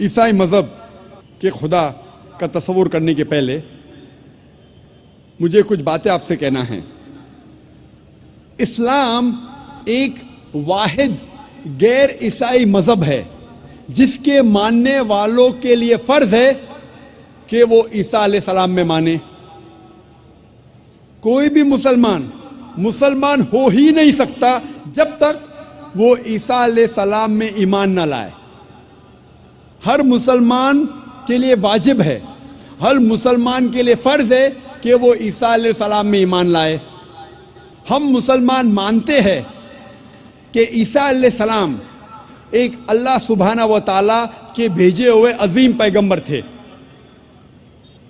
عیسائی مذہب کے خدا کا تصور کرنے کے پہلے مجھے کچھ باتیں آپ سے کہنا ہے۔ اسلام ایک واحد غیر عیسائی مذہب ہے جس کے ماننے والوں کے لیے فرض ہے کہ وہ عیسیٰ علیہ السلام میں مانے۔ کوئی بھی مسلمان ہو ہی نہیں سکتا جب تک وہ عیسیٰ علیہ السلام میں ایمان نہ لائے۔ ہر مسلمان کے لیے واجب ہے، ہر مسلمان کے لیے فرض ہے کہ وہ عیسیٰ علیہ السلام میں ایمان لائے۔ ہم مسلمان مانتے ہیں کہ عیسیٰ علیہ السلام ایک اللہ سبحانہ و تعالیٰ کے بھیجے ہوئے عظیم پیغمبر تھے۔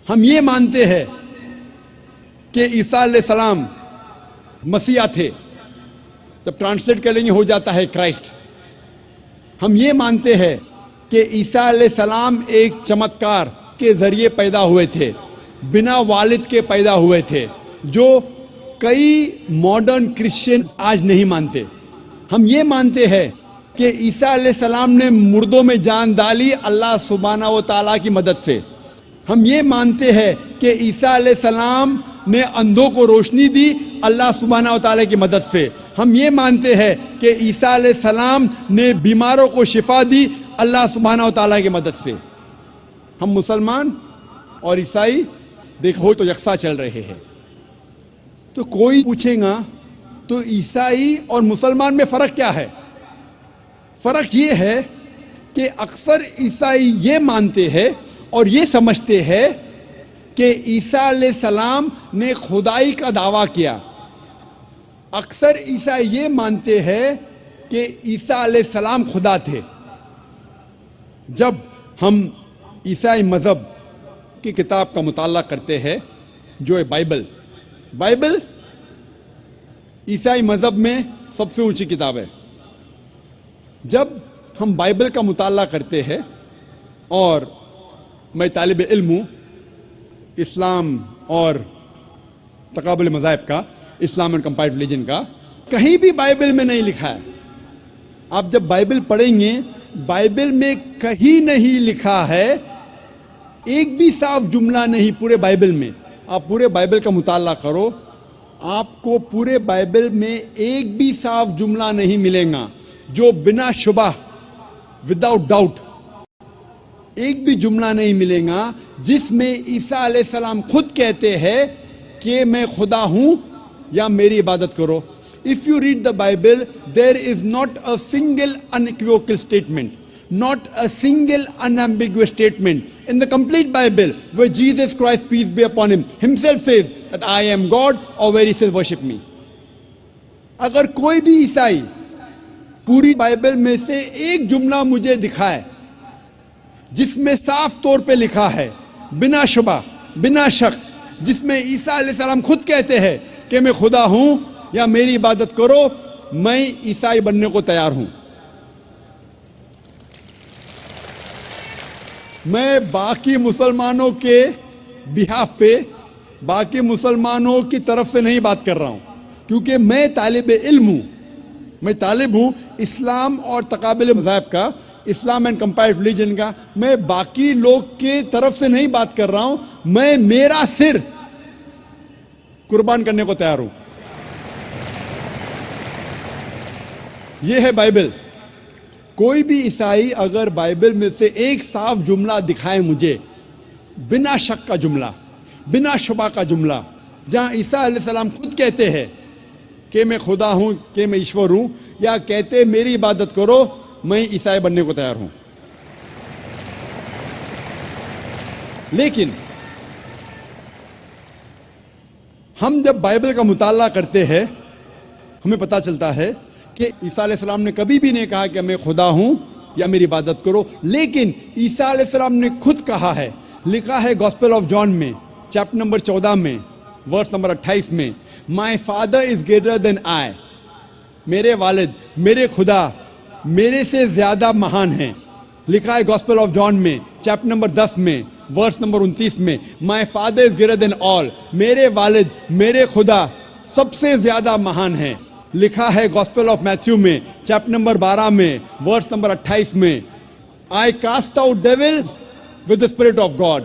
ہم یہ مانتے ہیں کہ عیسیٰ علیہ السلام مسیح تھے، جب ٹرانسلیٹ کریں گے ہو جاتا ہے کرائسٹ۔ ہم یہ مانتے ہیں کہ عیسیٰ علیہ السلام ایک چمتکار کے ذریعے پیدا ہوئے تھے، بنا والد کے پیدا ہوئے تھے، جو کئی ماڈرن کرسچن آج نہیں مانتے۔ ہم یہ مانتے ہیں کہ عیسیٰ علیہ السلام نے مردوں میں جان ڈالی اللہ سبحانہ و تعالیٰ کی مدد سے۔ ہم یہ مانتے ہیں کہ عیسیٰ علیہ السلام نے اندھوں کو روشنی دی اللہ سبحانہ و تعالیٰ کی مدد سے۔ ہم یہ مانتے ہیں کہ عیسیٰ علیہ السلام نے بیماروں کو شفا دی اللہ سبحانہ و تعالیٰ کی مدد سے۔ ہم مسلمان اور عیسائی دیکھو تو یکساں چل رہے ہیں۔ تو کوئی پوچھے گا تو عیسائی اور مسلمان میں فرق کیا ہے؟ فرق یہ ہے کہ اکثر عیسائی یہ مانتے ہیں اور یہ سمجھتے ہیں کہ عیسیٰ علیہ السلام نے خدائی کا دعویٰ کیا۔ اکثر عیسائی یہ مانتے ہیں کہ عیسیٰ علیہ السلام خدا تھے۔ جب ہم عیسائی مذہب کی کتاب کا مطالعہ کرتے ہیں جو ہے بائبل عیسائی مذہب میں سب سے اونچی کتاب ہے۔ جب ہم بائبل کا مطالعہ کرتے ہیں، اور میں طالب علم ہوں اسلام اور تقابل مذاہب کا، اسلام اینڈ کمپیریٹو ریلیجن کا، کہیں بھی بائبل میں نہیں لکھا ہے۔ آپ جب بائبل پڑھیں گے، بائبل میں کہیں نہیں لکھا ہے، ایک بھی صاف جملہ نہیں پورے بائبل میں۔ آپ پورے بائبل کا مطالعہ کرو، آپ کو پورے بائبل میں ایک بھی صاف جملہ نہیں ملے گا جو بنا شبہ وداؤٹ ڈاؤٹ، ایک بھی جملہ نہیں ملے گا جس میں عیسیٰ علیہ السلام خود کہتے ہیں کہ میں خدا ہوں یا میری عبادت کرو۔ If you read the Bible, there is not a single unequivocal statement, not a single unambiguous statement in the complete Bible where Jesus Christ, peace be upon him, himself says that I am God, or where he says worship me. اگر کوئی بھی عیسائی پوری Bible میں سے ایک جملہ مجھے دکھائے جس میں صاف طور پہ لکھا ہے بنا شبہ بنا شک، جس میں عیسیٰ علیہ السلام خود کہتے ہیں کہ میں خدا ہوں یا میری عبادت کرو، میں عیسائی بننے کو تیار ہوں۔ میں باقی مسلمانوں کے بہاف پہ، باقی مسلمانوں کی طرف سے نہیں بات کر رہا ہوں، کیونکہ میں طالب علم ہوں، میں طالب ہوں اسلام اور تقابل مذاہب کا، اسلام اینڈ کمپیریٹو ریلیجن کا۔ میں باقی لوگ کے طرف سے نہیں بات کر رہا ہوں، میں میرا سر قربان کرنے کو تیار ہوں۔ یہ ہے بائبل۔ کوئی بھی عیسائی اگر بائبل میں سے ایک صاف جملہ دکھائے مجھے، بنا شک کا جملہ، بنا شبہ کا جملہ، جہاں عیسیٰ علیہ السلام خود کہتے ہیں کہ میں خدا ہوں، کہ میں ایشور ہوں، یا کہتے میری عبادت کرو، میں عیسائی بننے کو تیار ہوں۔ لیکن ہم جب بائبل کا مطالعہ کرتے ہیں ہمیں پتہ چلتا ہے کہ عیسیٰ علیہ السلام نے کبھی بھی نہیں کہا کہ میں خدا ہوں یا میری عبادت کرو، لیکن عیسیٰ علیہ السلام نے خود کہا ہے، لکھا ہے گاسپل آف جان میں چیپٹر نمبر 14 میں ورس نمبر 28 میں، my father is greater than آئی، میرے والد، میرے خدا میرے سے زیادہ مہان ہیں۔ لکھا ہے گاسپل آف جان میں چیپٹر نمبر 10 میں ورس نمبر 29 میں، my father is greater than آل، میرے والد، میرے خدا سب سے زیادہ مہان ہیں۔ لکھا ہے گاسپل آف میتھیو میں چیپٹر نمبر 12 میں ورس نمبر 28 میں، I cast out devils with the spirit of God.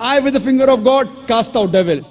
I with the finger of God cast out devils.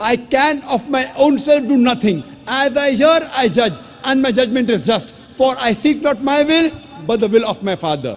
I can of my own self do nothing. As I hear, I judge, and my judgment is just. For I seek not my will, but the will of my Father.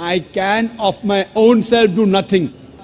I can of my own self do nothing.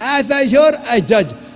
As I hear, I judge.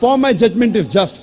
For my judgment is just.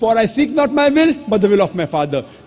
For I seek not my will, but the will of my Father.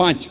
5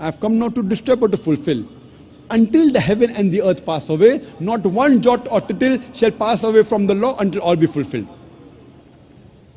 I have come not to destroy but to fulfill. Until the heaven and the earth pass away, not one jot or tittle shall pass away from the law until all be fulfilled.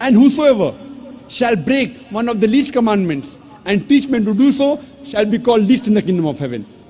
And whosoever shall break one of the least commandments and teach men to do so shall be called least in the kingdom of heaven.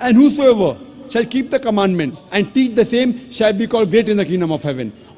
And whosoever shall keep the commandments and teach the same shall be called great in the kingdom of heaven.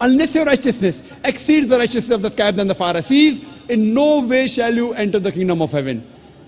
Unless your righteousness exceeds the righteousness of the scribes and the Pharisees, in no way shall you enter the kingdom of heaven.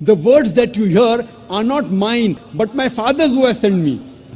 The words that you hear are not mine, but my Father's who has sent me.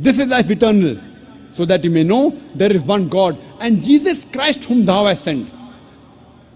This is life eternal, so that you may know there is one God and Jesus Christ whom thou hast sent.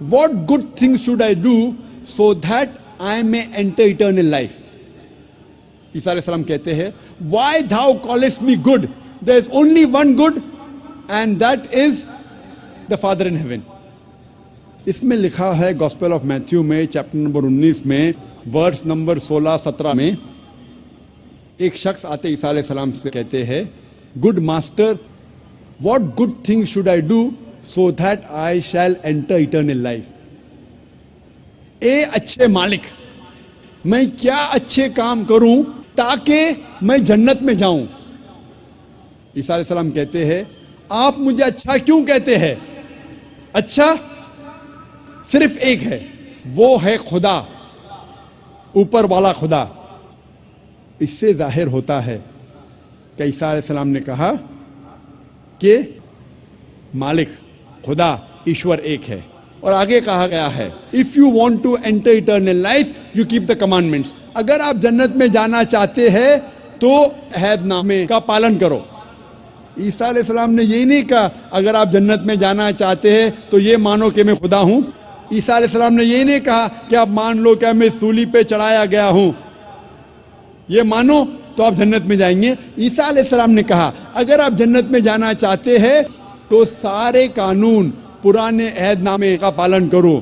what good things should I do so that I may enter eternal life? عیسیٰ علیہ السلام کہتے ہیں, why thou callest me good? There is only one good, and that is the Father in heaven. اس میں لکھا ہے gospel of Matthew میں chapter number 19 میں verse number 16-17 میں, ایک شخص آتے عیسیٰ علیہ السلام سے کہتے ہیں, good master, what good thing should I do so that I shall enter eternal life. اے اچھے مالک, میں کیا اچھے کام کروں تاکہ میں جنت میں جاؤں؟ عیسیٰ علیہ السلام کہتے ہیں, آپ مجھے اچھا کیوں کہتے ہیں؟ اچھا صرف ایک ہے, وہ ہے خدا, اوپر والا خدا. اس سے ظاہر ہوتا ہے کہ عیسیٰ علیہ السلام نے کہا کہ مالک خدا ایشور ایک ہے. اور آگے کہا گیا ہے, if you want to enter eternal life you keep the commandments. اگر آپ جنت میں جانا چاہتے ہیں تو عہد نامے کا پالن کرو. عیسیٰ علیہ السلام نے یہی نہیں کہا اگر آپ جنت میں جانا چاہتے ہیں تو یہ مانو کہ میں خدا ہوں. عیسیٰ علیہ السلام نے یہ نہیں کہا کہ آپ مان لو کہ میں سولی پہ چڑھایا گیا ہوں, یہ مانو تو آپ جنت میں جائیں گے. عیسیٰ علیہ السلام نے کہا اگر آپ جنت میں جانا چاہتے ہیں تو سارے قانون پرانے عہد نامے کا پالن کرو.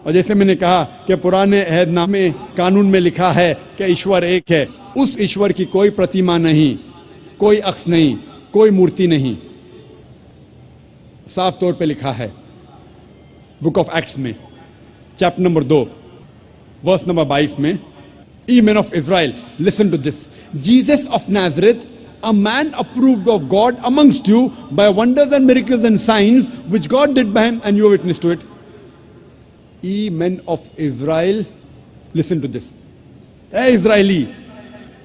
اور جیسے میں نے کہا کہ پرانے عہد نامے قانون میں لکھا ہے کہ ایشور ایک ہے, اس ایشور کی کوئی پرتیما نہیں, کوئی عکس نہیں, کوئی مورتی نہیں. صاف طور پہ لکھا ہے بک آف ایکٹس میں چیپٹر نمبر 2 ورس نمبر 22 میں, Ye men of Israel, listen to this. Jesus of Nazareth, a man approved of God amongst you by wonders and miracles and signs which God did by him, and you are witness to it. Ye men of Israel, listen to this. Hey Israeli,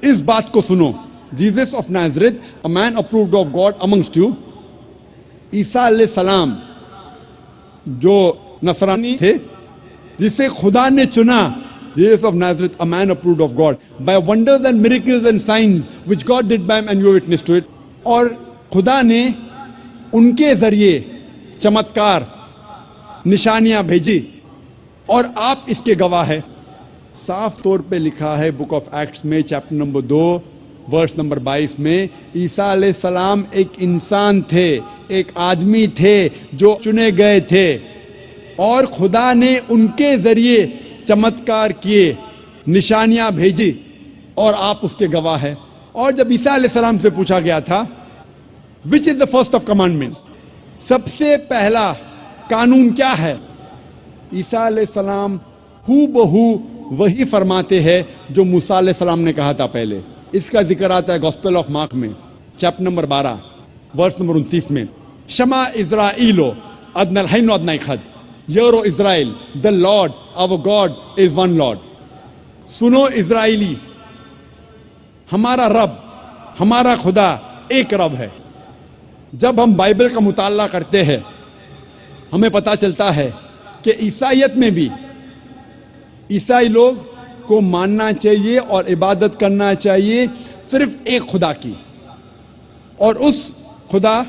اس بات کو سنو. Jesus of Nazareth, a man approved of God amongst you. عیسیٰ علیہ السلام جو نصرانی تھے, جسے خدا نے چنا, Jesus of Nazareth, a man approved of God by wonders and miracles and signs which God did by him, and you are witness to it. اور خدا نے ان کے ذریعے چمتکار نشانیاں بھیجی اور آپ اس کے گواہ ہے. صاف طور پہ لکھا ہے بک آف ایکٹس میں چیپٹر نمبر 2 ورس نمبر 22 میں, عیسیٰ علیہ السلام ایک انسان تھے, ایک آدمی تھے جو چنے گئے تھے, اور خدا نے ان کے ذریعے چمتکار کیے, نشانیاں بھیجی, اور آپ اس کے گواہ ہیں. اور جب عیسیٰ علیہ السلام سے پوچھا گیا تھا وچ از دا فرسٹ آف کمانڈمنٹس, سب سے پہلا قانون کیا ہے, عیسیٰ علیہ السلام ہو بہو وہی فرماتے ہیں جو موسیٰ علیہ السلام نے کہا تھا پہلے. اس کا ذکر آتا ہے گاسپل آف مارک میں چیپٹر نمبر 12 ورس نمبر 29 میں, شما اسرائیلو ادنى الحين وادنى اخد یورو اسرائیل the Lord our God is one Lord. سنو اسرائیلی, ہمارا رب, ہمارا خدا ایک رب ہے. جب ہم بائبل کا مطالعہ کرتے ہیں ہمیں پتہ چلتا ہے کہ عیسائیت میں بھی عیسائی لوگ کو ماننا چاہیے اور عبادت کرنا چاہیے صرف ایک خدا کی, اور اس خدا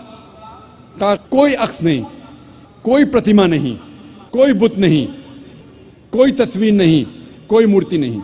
کا کوئی عکس نہیں, کوئی پرتیما نہیں, کوئی بت نہیں, کوئی تصویر نہیں, کوئی مورتی نہیں.